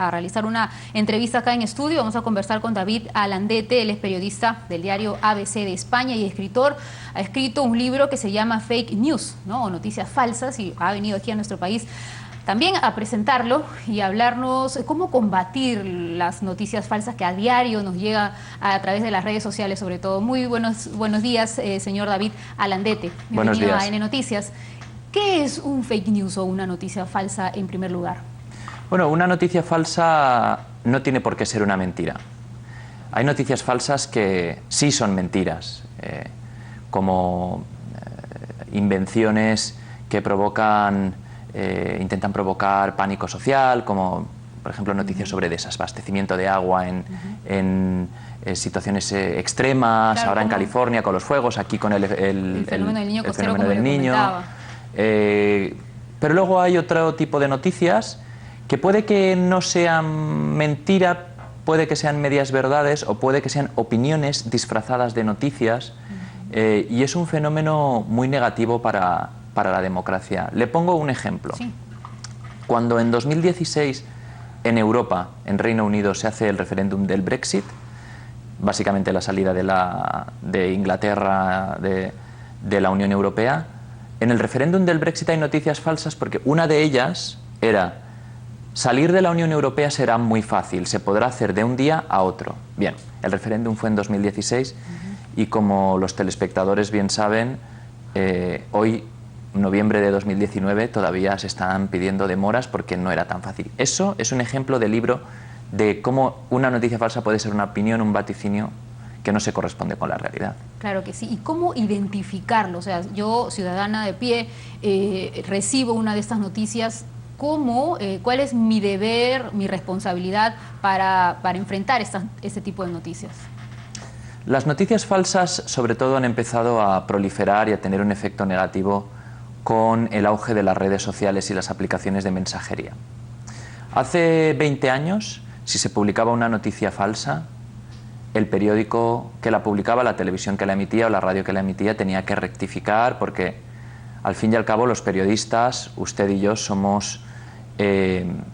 a realizar una entrevista acá en estudio. Vamos a conversar con David Alandete. Él es periodista del diario ABC de España y escritor. Ha escrito un libro que se llama Fake News, ¿no? O noticias falsas, y ha venido aquí a nuestro país también a presentarlo y a hablarnos cómo combatir las noticias falsas que a diario nos llega a través de las redes sociales, sobre todo. Muy buenos días, señor David Alandete. Bienvenido a N Noticias. ¿Qué es un fake news o una noticia falsa en primer lugar? Bueno, una noticia falsa no tiene por qué ser una mentira. Hay noticias falsas que sí son mentiras, como invenciones que intentan provocar pánico social, como por ejemplo noticias sobre desabastecimiento de agua en situaciones extremas, claro, ahora en California con los fuegos, aquí con el fenómeno del niño. Pero luego hay otro tipo de noticias que puede que no sean mentira, puede que sean medias verdades o puede que sean opiniones disfrazadas de noticias, y es un fenómeno muy negativo para la democracia. Le pongo un ejemplo. Sí. Cuando en 2016 en Europa, en Reino Unido, se hace el referéndum del Brexit, básicamente la salida de Inglaterra de la Unión Europea, en el referéndum del Brexit hay noticias falsas porque una de ellas era: salir de la Unión Europea será muy fácil, se podrá hacer de un día a otro. Bien, el referéndum fue en 2016 y como los telespectadores bien saben, hoy, noviembre de 2019, todavía se están pidiendo demoras porque no era tan fácil. Eso es un ejemplo de libro de cómo una noticia falsa puede ser una opinión, un vaticinio que no se corresponde con la realidad. Claro que sí. ¿Y cómo identificarlo? O sea, yo, ciudadana de pie, recibo una de estas noticias. ¿Cuál es mi deber, mi responsabilidad para enfrentar este tipo de noticias? Las noticias falsas, sobre todo, han empezado a proliferar y a tener un efecto negativo con el auge de las redes sociales y las aplicaciones de mensajería. Hace 20 años, si se publicaba una noticia falsa, el periódico que la publicaba, la televisión que la emitía o la radio que la emitía tenía que rectificar, porque al fin y al cabo los periodistas, usted y yo, somos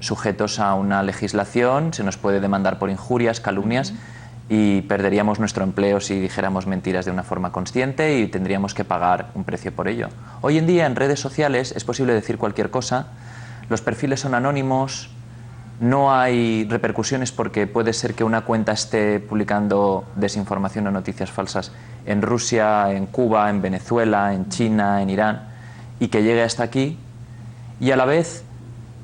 sujetos a una legislación, se nos puede demandar por injurias, calumnias, y perderíamos nuestro empleo si dijéramos mentiras de una forma consciente y tendríamos que pagar un precio por ello. Hoy en día en redes sociales es posible decir cualquier cosa, los perfiles son anónimos, no hay repercusiones porque puede ser que una cuenta esté publicando desinformación o noticias falsas en Rusia, en Cuba, en Venezuela, en China, en Irán, y que llegue hasta aquí, y a la vez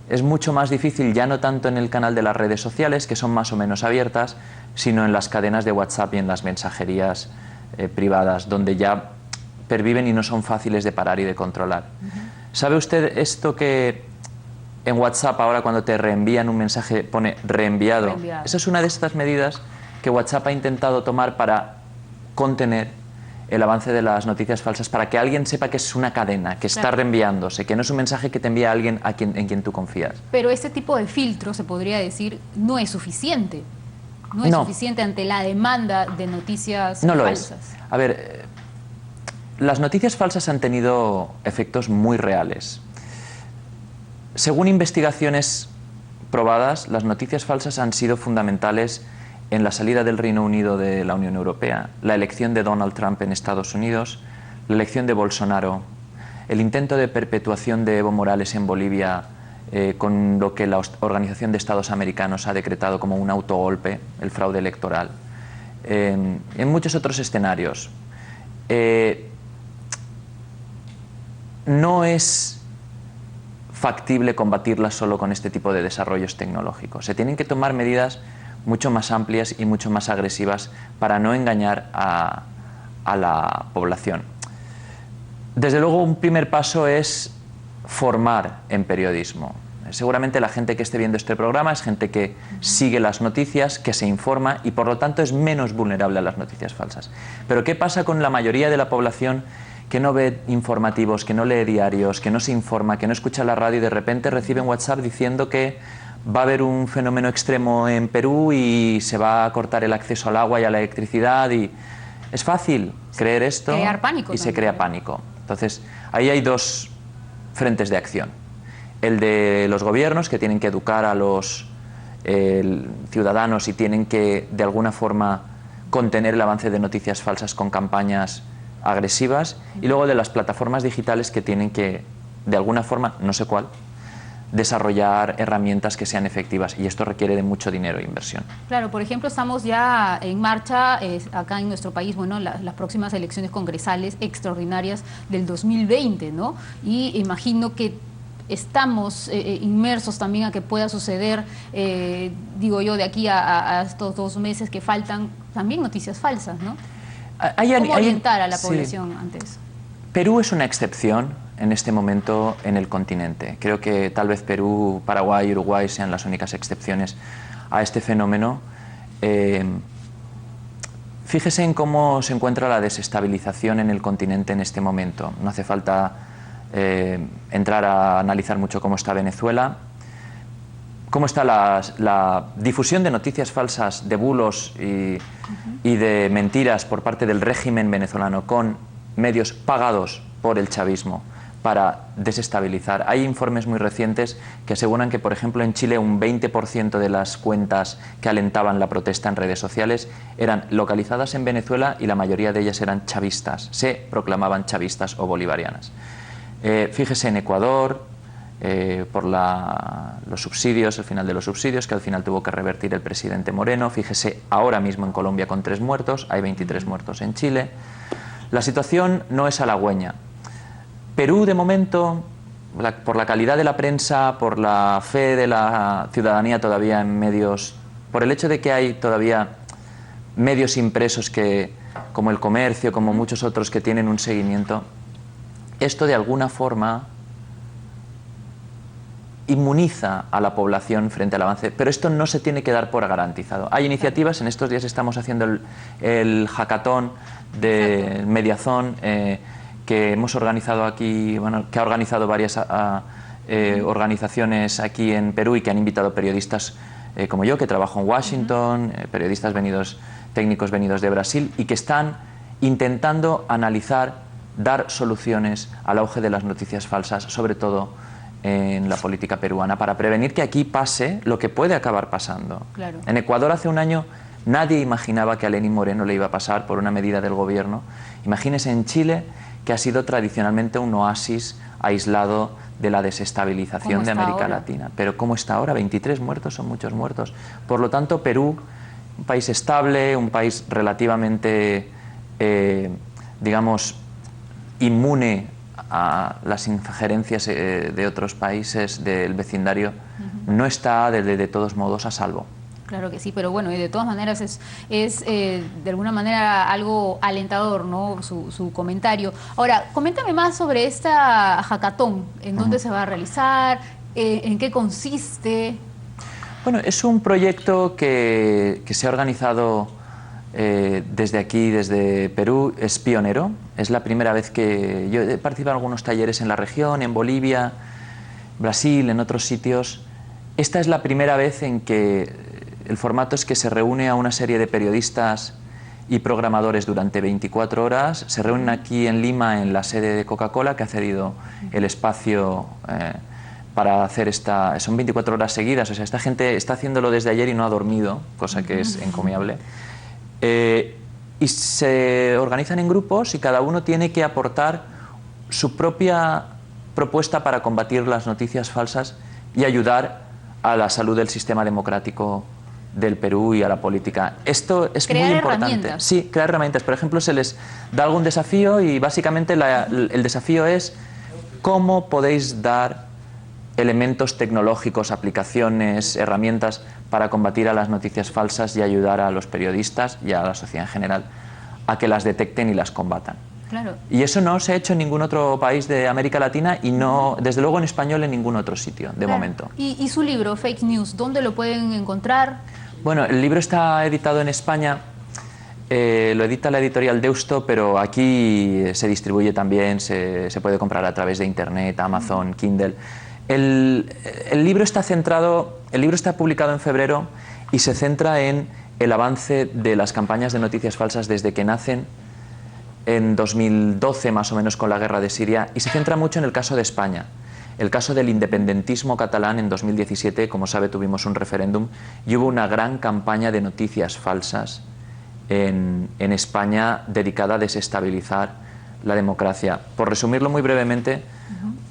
es mucho más difícil, ya no tanto en el canal de las redes sociales, que son más o menos abiertas, sino en las cadenas de WhatsApp y en las mensajerías privadas, donde ya perviven y no son fáciles de parar y de controlar. ¿Sabe usted esto que en WhatsApp ahora cuando te reenvían un mensaje pone reenviado? Esa es una de estas medidas que WhatsApp ha intentado tomar para contener el avance de las noticias falsas, para que alguien sepa que es una cadena, que está reenviándose, que no es un mensaje que te envía alguien en quien tú confías. Pero este tipo de filtro, se podría decir, no es suficiente. No es suficiente ante la demanda de noticias falsas. No lo es. A ver, las noticias falsas han tenido efectos muy reales. Según investigaciones probadas, las noticias falsas han sido fundamentales en la salida del Reino Unido de la Unión Europea, la elección de Donald Trump en Estados Unidos, la elección de Bolsonaro, el intento de perpetuación de Evo Morales en Bolivia, con lo que la Organización de Estados Americanos ha decretado como un autogolpe, el fraude electoral, en muchos otros escenarios. No es factible combatirlas solo con este tipo de desarrollos tecnológicos. Se tienen que tomar medidas mucho más amplias y mucho más agresivas para no engañar a la población. Desde luego, un primer paso es formar en periodismo. Seguramente la gente que esté viendo este programa es gente que sigue las noticias, que se informa y por lo tanto es menos vulnerable a las noticias falsas. Pero ¿qué pasa con la mayoría de la población que no ve informativos, que no lee diarios, que no se informa, que no escucha la radio y de repente recibe un WhatsApp diciendo que va a haber un fenómeno extremo en Perú y se va a cortar el acceso al agua y a la electricidad? Y es fácil creer esto crear pánico y se crea pánico. Entonces, ahí hay dos frentes de acción. El de los gobiernos, que tienen que educar a los ciudadanos y tienen que, de alguna forma, contener el avance de noticias falsas con campañas agresivas, y luego de las plataformas digitales que tienen que, de alguna forma, no sé cuál, desarrollar herramientas que sean efectivas, y esto requiere de mucho dinero e inversión. Claro, por ejemplo, estamos ya en marcha acá en nuestro país, bueno, las próximas elecciones congresales extraordinarias del 2020, ¿no? Y imagino que estamos inmersos también a que pueda suceder, digo yo, de aquí a estos 2 meses que faltan, también noticias falsas, ¿no? ¿Cómo orientar a la población ante eso? Perú es una excepción en este momento en el continente. Creo que tal vez Perú, Paraguay y Uruguay sean las únicas excepciones a este fenómeno. Fíjese en cómo se encuentra la desestabilización en el continente en este momento. No hace falta entrar a analizar mucho cómo está Venezuela, cómo está la difusión de noticias falsas, de bulos y de mentiras por parte del régimen venezolano con medios pagados por el chavismo para desestabilizar. Hay informes muy recientes que aseguran que, por ejemplo, en Chile un 20% de las cuentas que alentaban la protesta en redes sociales eran localizadas en Venezuela, y la mayoría de ellas eran chavistas, se proclamaban chavistas o bolivarianas. Fíjese en Ecuador, por los subsidios, el final de los subsidios, que al final tuvo que revertir el presidente Moreno. Fíjese ahora mismo en Colombia con 3 muertos, hay 23 muertos en Chile. La situación no es halagüeña. Perú, de momento, por la calidad de la prensa, por la fe de la ciudadanía todavía en medios, por el hecho de que hay todavía medios impresos como El Comercio, como muchos otros que tienen un seguimiento, esto de alguna forma inmuniza a la población frente al avance, pero esto no se tiene que dar por garantizado. Hay iniciativas, en estos días estamos haciendo el hackathon de Mediazón, que hemos organizado aquí, bueno, que ha organizado varias organizaciones aquí en Perú, y que han invitado periodistas como yo, que trabajo en Washington, periodistas técnicos venidos de Brasil, y que están intentando analizar, dar soluciones al auge de las noticias falsas, sobre todo en la política peruana, para prevenir que aquí pase lo que puede acabar pasando. Claro. En Ecuador hace un año nadie imaginaba que a Lenín Moreno le iba a pasar por una medida del gobierno. Imagínese en Chile, que ha sido tradicionalmente un oasis aislado de la desestabilización de América Latina. Pero ¿cómo está ahora? 23 muertos, son muchos muertos. Por lo tanto, Perú, un país estable, un país relativamente, digamos, inmune a las injerencias de otros países del vecindario, no está de todos modos a salvo. Claro que sí, pero bueno, y de todas maneras es de alguna manera algo alentador, ¿no? Su comentario. Ahora, coméntame más sobre esta hackathon, ¿en dónde se va a realizar? ¿En qué consiste? Bueno, es un proyecto que se ha organizado desde aquí, desde Perú. Es pionero, es la primera vez que yo he participado en algunos talleres en la región, en Bolivia, Brasil, en otros sitios. Esta es la primera vez en que el formato es que se reúne a una serie de periodistas y programadores durante 24 horas, se reúnen aquí en Lima, en la sede de Coca-Cola, que ha cedido el espacio para hacer son 24 horas seguidas, o sea, esta gente está haciéndolo desde ayer y no ha dormido, cosa que es encomiable. Y se organizan en grupos y cada uno tiene que aportar su propia propuesta para combatir las noticias falsas y ayudar a la salud del sistema democrático del Perú y a la política. Esto es muy importante. Herramientas. Sí, crear herramientas. Por ejemplo, se les da algún desafío y básicamente el desafío es cómo podéis dar elementos tecnológicos, aplicaciones, herramientas para combatir a las noticias falsas y ayudar a los periodistas y a la sociedad en general a que las detecten y las combatan. Claro. Y eso no se ha hecho en ningún otro país de América Latina y no, desde luego en español, en ningún otro sitio, de momento. ¿Y su libro, Fake News, dónde lo pueden encontrar? Bueno, el libro está editado en España, lo edita la editorial Deusto, pero aquí se distribuye también, se puede comprar a través de Internet, Amazon, Kindle. El libro está publicado en febrero y se centra en el avance de las campañas de noticias falsas desde que nacen en 2012 más o menos con la guerra de Siria, y se centra mucho en el caso de España. el caso del independentismo catalán en 2017, como sabe, tuvimos un referéndum y hubo una gran campaña de noticias falsas en España dedicada a desestabilizar la democracia. Por resumirlo muy brevemente,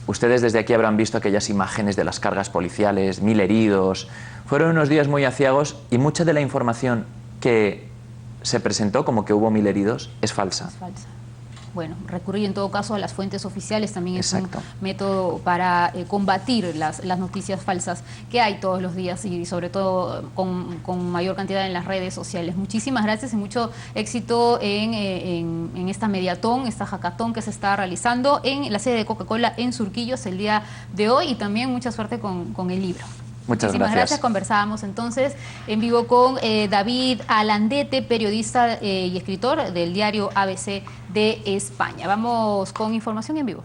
ustedes desde aquí habrán visto aquellas imágenes de las cargas policiales, 1000 heridos. Fueron unos días muy aciagos y mucha de la información que se presentó como que hubo 1000 heridos es falsa. Es falsa. Bueno, recurrir en todo caso a las fuentes oficiales también es Exacto. un método para combatir las noticias falsas que hay todos los días y sobre todo con mayor cantidad en las redes sociales. Muchísimas gracias y mucho éxito en esta mediatón, esta hackathon que se está realizando en la sede de Coca-Cola en Surquillos el día de hoy y también mucha suerte con el libro. Muchas Muchísimas gracias. Conversábamos entonces en vivo con David Alandete, periodista y escritor del diario ABC de España. Vamos con información en vivo.